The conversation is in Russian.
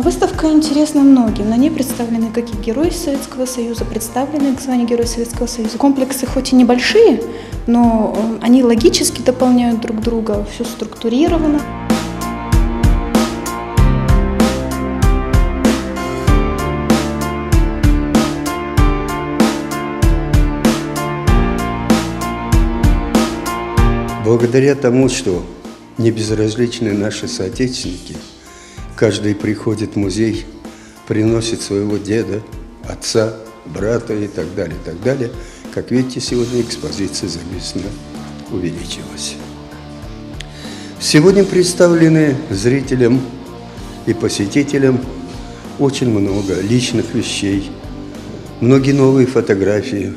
Выставка интересна многим. На ней представлены как и герои Советского Союза, представлены к званию Героя Советского Союза. Комплексы хоть и небольшие, но они логически дополняют друг друга, все структурировано. Благодаря тому, что не безразличны наши соотечественники, каждый приходит в музей, приносит своего деда, отца, брата и так далее, и так далее. Как видите, сегодня экспозиция заметно увеличилась. Сегодня представлены зрителям и посетителям очень много личных вещей, многие новые фотографии.